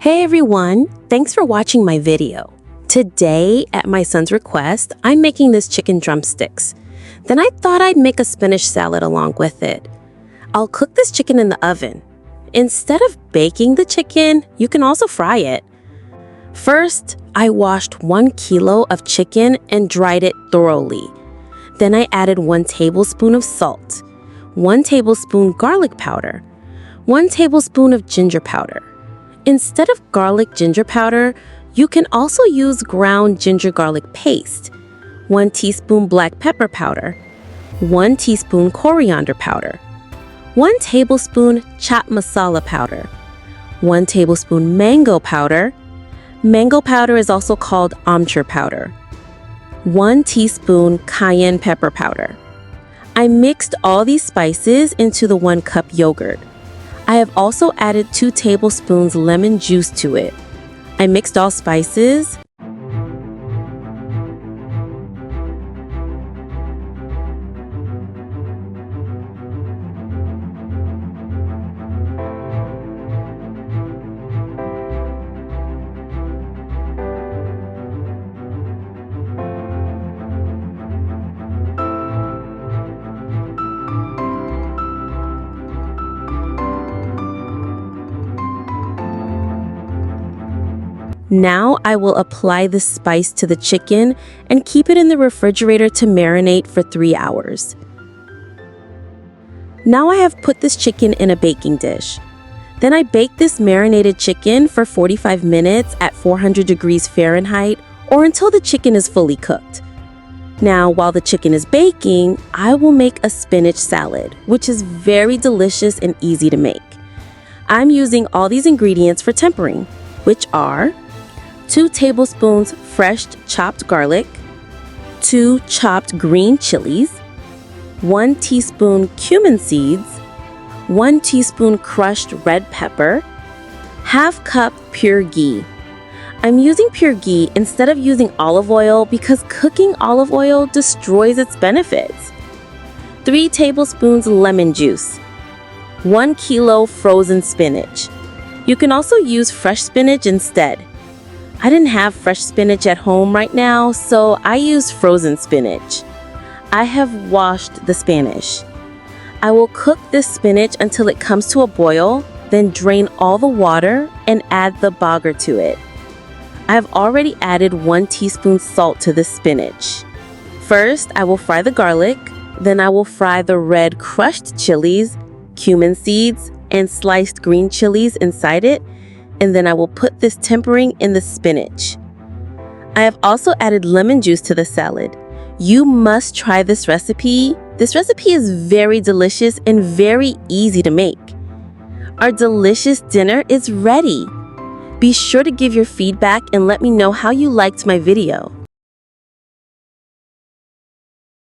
Hey everyone, thanks for watching my video. Today, at my son's request, I'm making this chicken drumsticks. Then I thought I'd make a spinach salad along with it. I'll cook this chicken in the oven. Instead of baking the chicken, you can also fry it. First, I washed 1 kilo of chicken and dried it thoroughly. Then I added 1 tablespoon of salt, 1 tablespoon garlic powder, 1 tablespoon of ginger powder. Instead of garlic ginger powder, you can also use ground ginger garlic paste, 1 teaspoon black pepper powder, 1 teaspoon coriander powder, 1 tablespoon chaat masala powder, 1 tablespoon mango powder. Mango powder is also called amchur powder. 1 teaspoon cayenne pepper powder. I mixed all these spices into the 1 cup yogurt. I have also added 2 tablespoons lemon juice to it. I mixed all spices. Now I will apply the spice to the chicken and keep it in the refrigerator to marinate for 3 hours. Now I have put this chicken in a baking dish. Then I bake this marinated chicken for 45 minutes at 400 degrees Fahrenheit or until the chicken is fully cooked. Now, while the chicken is baking, I will make a spinach salad, which is very delicious and easy to make. I'm using all these ingredients for tempering, which are 2 tablespoons fresh chopped garlic, 2 chopped green chilies, 1 teaspoon cumin seeds, 1 teaspoon crushed red pepper, ½ cup pure ghee. I'm using pure ghee instead of using olive oil because cooking olive oil destroys its benefits. 3 tablespoons lemon juice, 1 kilo frozen spinach. You can also use fresh spinach instead. I didn't have fresh spinach at home right now, so I used frozen spinach. I have washed the spinach. I will cook this spinach until it comes to a boil, then drain all the water and add the bogger to it. I have already added 1 teaspoon salt to the spinach. First, I will fry the garlic, then I will fry the red crushed chilies, cumin seeds, and sliced green chilies inside it, and then I will put this tempering in the spinach. I have also added lemon juice to the salad. You must try this recipe. This recipe is very delicious and very easy to make. Our delicious dinner is ready. Be sure to give your feedback and let me know how you liked my video.